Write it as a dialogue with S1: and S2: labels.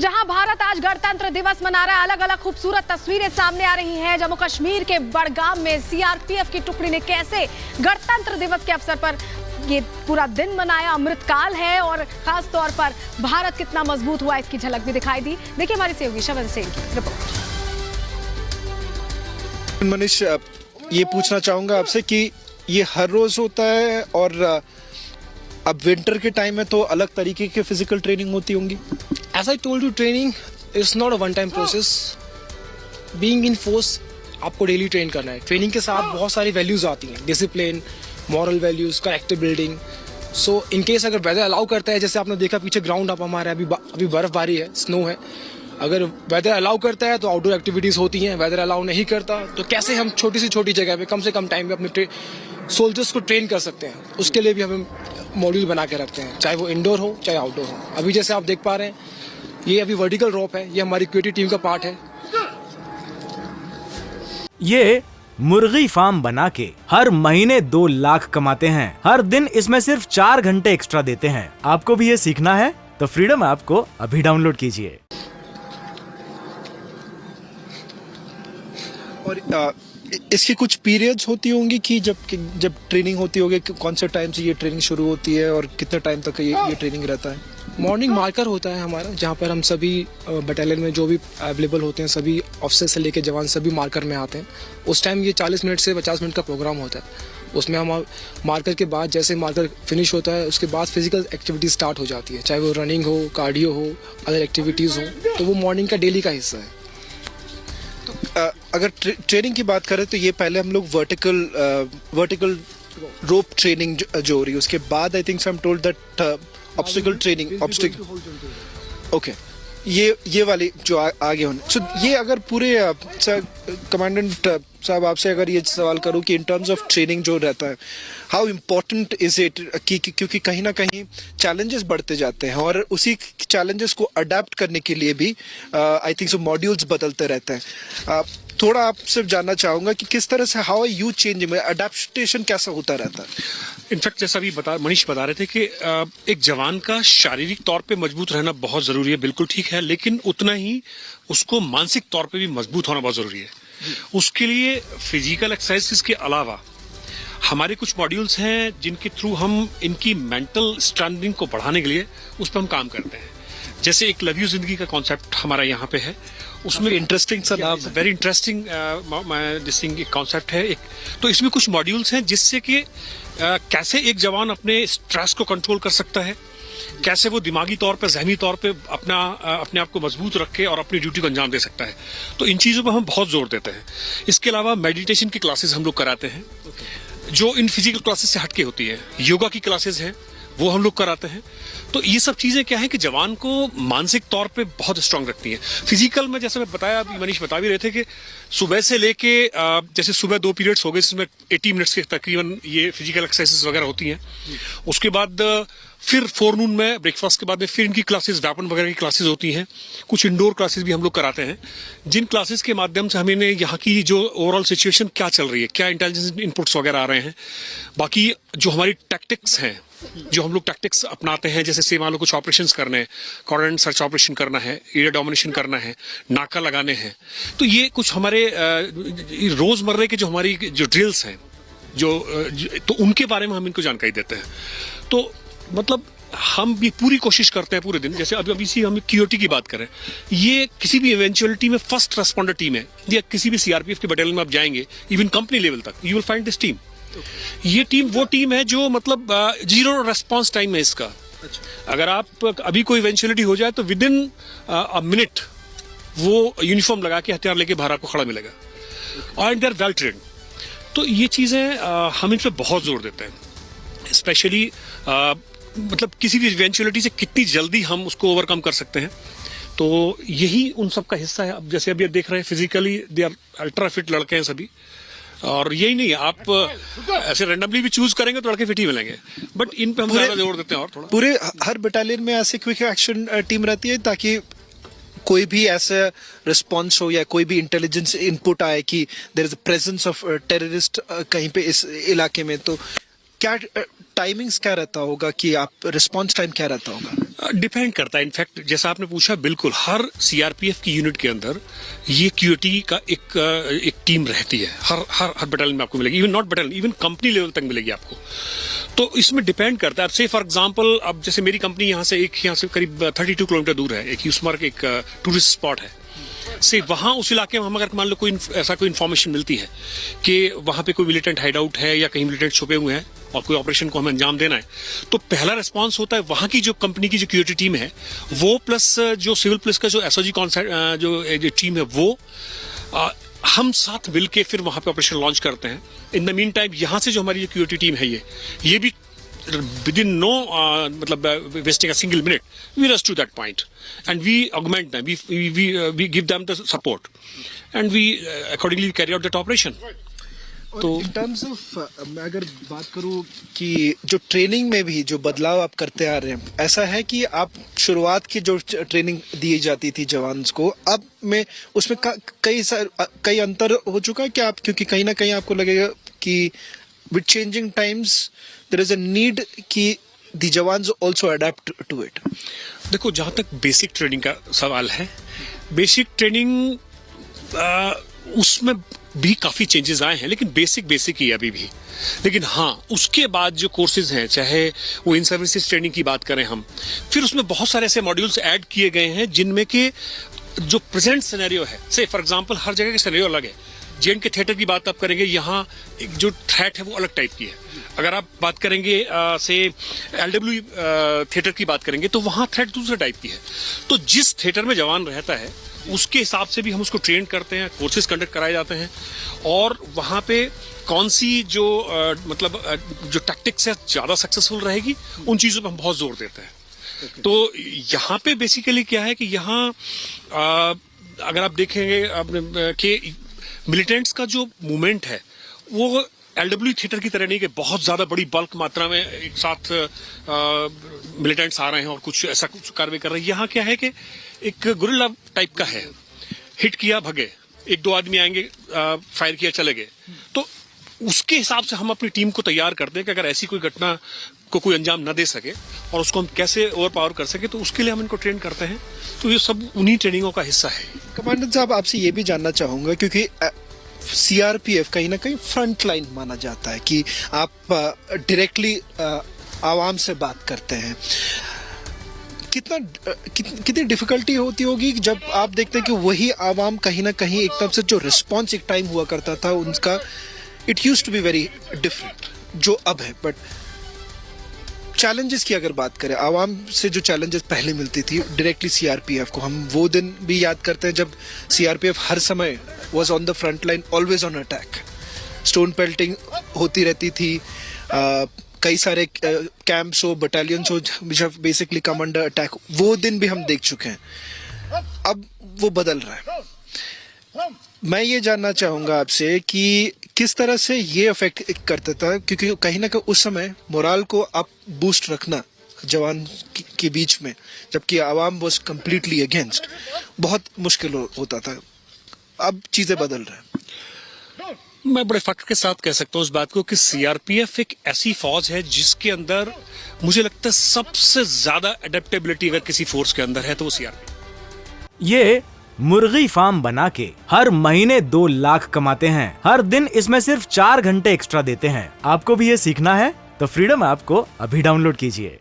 S1: जहां भारत आज गणतंत्र दिवस मना रहा है, अलग अलग खूबसूरत तस्वीरें सामने आ रही हैं। जम्मू कश्मीर के बड़गाम में सीआरपीएफ की टुकड़ी ने कैसे गणतंत्र दिवस के अवसर पर ये पूरा दिन मनाया। अमृतकाल है और खास तौर पर भारत कितना मजबूत हुआ इसकी झलक भी दिखाई दी। देखिए हमारी सहयोगी शवन सेन की रिपोर्ट।
S2: मनीष, ये पूछना चाहूंगा आपसे कि ये हर रोज होता है और अब विंटर के टाइम में तो अलग तरीके की फिजिकल ट्रेनिंग होती होंगी।
S3: As I told you, training is not a one-time process. Being in force, आपको डेली ट्रेन करना है। ट्रेनिंग के साथ बहुत सारी वैल्यूज आती हैं, discipline, moral values, character building. So in case अगर वेदर अलाउ करता है, जैसे आपने देखा पीछे ग्राउंड आप हमारे अभी बर्फबारी है, स्नो है। अगर वेदर अलाउ करता है तो आउटडोर एक्टिविटीज होती हैं, वेदर अलाउ नहीं करता तो कैसे हम छोटी से छोटी जगह पे कम से कम टाइम में अपने सोल्जर्स को ट्रेन कर सकते हैं, उसके लिए भी हमें मॉड्यूल बना के रखते हैं, चाहे वो इंडोर हो चाहे आउटडोर हो। अभी जैसे आप देख पा रहे हैं, ये अभी वर्टिकल रोप है, ये हमारी क्रिएटिव टीम का पार्ट है।
S4: ये मुर्गी फार्म बना के हर महीने 2 लाख कमाते हैं। हर दिन इसमें सिर्फ 4 घंटे एक्स्ट्रा देते हैं। आपको भी ये सीखना है तो फ्रीडम ऐप को अभी डाउनलोड कीजिए।
S2: और इसकी कुछ पीरियड्स होती होंगी कि जब ट्रेनिंग होती होगी, कौन से टाइम से ये ट्रेनिंग शुरू होती है और कितने टाइम तक ये ट्रेनिंग रहता है?
S3: मॉर्निंग मार्कर होता है हमारा, जहाँ पर हम सभी बटालियन में जो भी अवेलेबल होते हैं, सभी ऑफिसर से लेके जवान सभी मार्कर में आते हैं। उस टाइम ये 40 मिनट से 50 मिनट का प्रोग्राम होता है। उसमें हम मार्कर के बाद, जैसे मार्कर फिनिश होता है, उसके बाद फिजिकल एक्टिविटीज स्टार्ट हो जाती है, चाहे वो रनिंग हो, कार्डियो हो, अदर एक्टिविटीज़ हो, तो वो मॉर्निंग का डेली का हिस्सा है।
S2: अगर ट्रेनिंग की बात करें तो ये पहले हम लोग वर्टिकल रोप ट्रेनिंग जो हो रही है, उसके बाद I think I am told that obstacle training okay, ये वाली जो आगे होने। सो ये अगर पूरे कमांडेंट साहब आपसे अगर ये सवाल करूं कि इन टर्म्स ऑफ ट्रेनिंग जो रहता है, हाउ इम्पोर्टेंट इज इट, क्योंकि कहीं ना कहीं चैलेंजेस बढ़ते जाते हैं और उसी चैलेंजेस को अडेप्ट करने के लिए भी आई थिंक सो मॉड्यूल्स बदलते रहते हैं। थोड़ा आपसे जानना चाहूंगा कि किस तरह से how are you changing, adaptation कैसा होता रहता है?
S5: इनफैक्ट जैसा अभी मनीष बता रहे थे कि एक जवान का शारीरिक तौर पे मजबूत रहना बहुत जरूरी है, बिल्कुल ठीक है, लेकिन उतना ही उसको मानसिक तौर पे भी मजबूत होना बहुत जरूरी है। उसके लिए फिजिकल एक्सरसाइज के अलावा हमारे कुछ मॉड्यूल्स हैं जिनके थ्रू हम इनकी मेंटल स्ट्रेंथनिंग को बढ़ाने के लिए उस पर हम काम करते हैं। जैसे एक लव यू जिंदगी का कॉन्सेप्ट हमारा यहाँ पे है, उसमें इंटरेस्टिंग सा नाम, वेरी इंटरेस्टिंग दिस कॉन्सेप्ट है एक। तो इसमें कुछ मॉड्यूल्स हैं जिससे कि कैसे एक जवान अपने स्ट्रेस को कंट्रोल कर सकता है, कैसे वो दिमागी तौर पर, ज़हनी तौर पे अपने आप को मजबूत रखे और अपनी ड्यूटी को अंजाम दे सकता है। तो इन चीज़ों पर हम बहुत जोर देते हैं। इसके अलावा मेडिटेशन की क्लासेस हम लोग कराते हैं, जो इन फिजिकल क्लासेस से हटके होती है। योगा की क्लासेस हैं, वो हम लोग कराते हैं। तो ये सब चीजें क्या है कि जवान को मानसिक तौर पे बहुत स्ट्रांग रखती हैं। फिजिकल में जैसे मैं बताया, अभी मनीष बता भी रहे थे कि सुबह से लेके जैसे सुबह 2 पीरियड्स हो गए, जिसमें 80 मिनट्स के तकरीबन ये फिजिकल एक्सरसाइजेस वगैरह होती हैं। उसके बाद फिर फोरनून में ब्रेकफास्ट के बाद में फिर इनकी क्लासेस, व्यापन वगैरह की क्लासेस होती हैं। कुछ इंडोर क्लासेस भी हम लोग कराते हैं, जिन क्लासेस के माध्यम से हमें यहाँ की जो ओवरऑल सिचुएशन क्या चल रही है, क्या इंटेलिजेंस इनपुट्स वगैरह आ रहे हैं, बाकी जो हमारी टैक्टिक्स हैं, जो हम लोग टैक्टिक्स अपनाते हैं, जैसे से मान लो कुछ ऑपरेशंस करने हैं, कॉर्डन सर्च ऑपरेशन करना है, एरिया डोमिनेशन करना है, नाका लगाने हैं, तो ये कुछ हमारे रोजमर्रे के जो हमारी जो ड्रिल्स हैं, तो उनके बारे में हम इनको जानकारी देते हैं। तो मतलब हम भी पूरी कोशिश करते हैं पूरे दिन। जैसे अभी सी हम क्यूओटी की बात करें, ये किसी भी इवेंचुअलिटी में फर्स्ट रेस्पॉन्डर टीम है, या किसी भी सीआरपीएफ के बटालियन में आप जाएंगे, इवन कंपनी लेवल तक, you will find this team. ये टीम वो टीम है जो मतलब 0 रेस्पॉन्स टाइम है इसका। अगर आप अभी कोई इवेंचुअलिटी हो जाए तो विद इन अ मिनट वो यूनिफॉर्म लगा के, हथियार लेके बाहर आपको खड़ा मिलेगा, और दे आर वेल ट्रेन्ड। तो ये चीजें हम इन पे बहुत जोर देते हैं, स्पेशली मतलब किसी भी इवेंचुअलिटी से कितनी जल्दी हम उसको ओवरकम कर सकते हैं। तो यही उन सब का हिस्सा है। अब जैसे अभी देख रहे हैं, physically they are ultra fit लड़के हैं सभी, और यही नहीं, आप ऐसे रैंडमली भी चूज करेंगे तो लड़के फिट ही मिलेंगे, बट इन पे हम ज्यादा जोर देते हैं। और थोड़ा
S2: पूरे हर बटालियन में ऐसे क्विक एक्शन टीम रहती है, ताकि कोई भी ऐसा रिस्पॉन्स हो या कोई भी इंटेलिजेंस इनपुट आए कि there is a presence of terrorist कहीं पे इस इलाके में, तो क्या टाइमिंग्स क्या रहता होगा कि आप रिस्पॉन्स टाइम क्या रहता होगा?
S5: डिपेंड करता है। इनफैक्ट जैसा आपने पूछा, बिल्कुल हर सीआरपीएफ की यूनिट के अंदर ये क्यूटी का एक टीम रहती है। हर बटालियन में आपको मिलेगी, even not battalion, even company level तक मिलेगी आपको। तो इसमें डिपेंड करता है। अब से फॉर एग्जांपल, अब जैसे मेरी कंपनी यहाँ से करीब 32 किलोमीटर दूर है, एक यूसमर्ग एक टूरिस्ट स्पॉट है से, वहाँ उस इलाके में हम अगर मान लो कोई ऐसा कोई इन्फॉर्मेशन मिलती है कि वहाँ पे कोई मिलिटेंट हाइड आउट है या कहीं मिलिटेंट छुपे हुए हैं और कोई ऑपरेशन को हमें अंजाम देना है, तो पहला रिस्पांस होता है वहाँ की जो कंपनी की जो क्यूटी टीम है वो, प्लस जो सिविल पुलिस का जो एसओजी जो टीम है वो, हम साथ मिलके फिर वहाँ पे ऑपरेशन लॉन्च करते हैं। इन द मीन टाइम यहाँ से जो हमारी क्यूटी टीम है ये भी within no मतलब wasting a single minute, we rush to that point and we augment them, we give them the support and we accordingly carry out that operation.
S2: तो in terms of मैं अगर बात करूं कि जो ट्रेनिंग में भी जो बदलाव आप करते आ रहे हैं, ऐसा है कि आप शुरुआत की जो ट्रेनिंग दी जाती थी जवान को, अब में उसमें कई अंतर हो चुका है कि आप, क्योंकि कहीं ना कहीं आपको लगेगा कि with changing times there is a need कि the jawans also adapt to it.
S5: देखो, जहां तक बेसिक ट्रेनिंग का सवाल है, बेसिक ट्रेनिंग उसमें भी काफी चेंजेस आए हैं, लेकिन बेसिक ही है अभी भी। लेकिन हाँ, उसके बाद जो कोर्सेज हैं, चाहे वो इन सर्विसेज ट्रेनिंग की बात करें हम, फिर उसमें बहुत सारे ऐसे मॉड्यूल्स ऐड किए गए हैं जिनमें के जो प्रेजेंट सिनेरियो है, से फॉर एग्जांपल हर जगह के सिनेरियो अलग है। जेएंड के थिएटर की बात आप करेंगे, यहाँ एक जो थ्रेट है वो अलग टाइप की है। अगर आप बात करेंगे से एलडब्ल्यू थिएटर की बात करेंगे तो वहाँ थ्रेट दूसरे टाइप की है। तो जिस थिएटर में जवान रहता है उसके हिसाब से भी हम उसको ट्रेन करते हैं, कोर्सेज कंडक्ट कराए जाते हैं, और वहाँ पे कौन सी जो जो टैक्टिक्स है ज़्यादा सक्सेसफुल रहेगी, उन चीज़ों पर हम बहुत जोर देते हैं। तो यहाँ पे बेसिकली क्या है कि यहाँ अगर आप देखेंगे कि मिलिटेंट्स का जो मूवमेंट है वो एलडब्ल्यू थिएटर की तरह नहीं कि बहुत ज्यादा बड़ी बल्क मात्रा में एक साथ मिलिटेंट्स आ रहे हैं और कुछ ऐसा कुछ कार्रवाई कर रहे हैं। यहाँ क्या है कि एक गुरिल्ला टाइप का है, हिट किया भगे, एक दो आदमी आएंगे, फायर किया चले गए। तो उसके हिसाब से हम अपनी टीम को तैयार करते हैं कि अगर ऐसी कोई घटना को कोई अंजाम न दे सके और उसको हम कैसे ओवर पावर कर सके, तो उसके लिए हम इनको ट्रेन करते हैं। तो ये सब उन्हीं ट्रेनिंगों का हिस्सा है।
S2: कमांडेंट साहब, आपसे ये भी जानना चाहूंगा, क्योंकि सीआरपीएफ कहीं ना कहीं फ्रंट लाइन माना जाता है कि आप डायरेक्टली आवाम से बात करते हैं। कितनी डिफिकल्टी होती होगी जब आप देखते हैं कि वही आवाम कहीं ना कहीं एक तरफ से जो रिस्पॉन्स एक टाइम हुआ करता था उनका, it used to be very different जो अब है। बट चैलेंजेस की अगर बात करें, आवाम से जो चैलेंजेस पहले मिलती थी डायरेक्टली सीआरपीएफ को, हम वो दिन भी याद करते हैं जब सीआरपीएफ हर समय was on the front line, always on attack. Stone pelting होती रहती थी, कई सारे कैंप्स हो, बटालियंस हो which have basically come under attack, वो दिन भी हम देख चुके हैं। अब वो बदल रहा है। मैं ये जानना चाहूंगा आपसे कि किस तरह से ये अफेक्ट करता था, क्योंकि कहीं ना कहीं उस समय मोराल को आप बूस्ट रखना जवान के बीच में, जबकि आवाम वाज कम्प्लीटली अगेंस्ट, बहुत मुश्किल होता था। अब चीजें बदल रहे हैं।
S5: मैं बड़े फख्र के साथ कह सकता हूँ इस बात को कि सीआरपीएफ एक ऐसी फौज है जिसके अंदर मुझे लगता है सबसे ज्यादा अडेप्टेबिलिटी अगर किसी फोर्स के अंदर है तो वो सीआरपीएफ।
S4: ये मुर्गी फार्म बना के हर महीने 2 लाख कमाते हैं। हर दिन इसमें सिर्फ 4 घंटे एक्स्ट्रा देते हैं। आपको भी ये सीखना है तो फ्रीडम ऐप को अभी डाउनलोड कीजिए।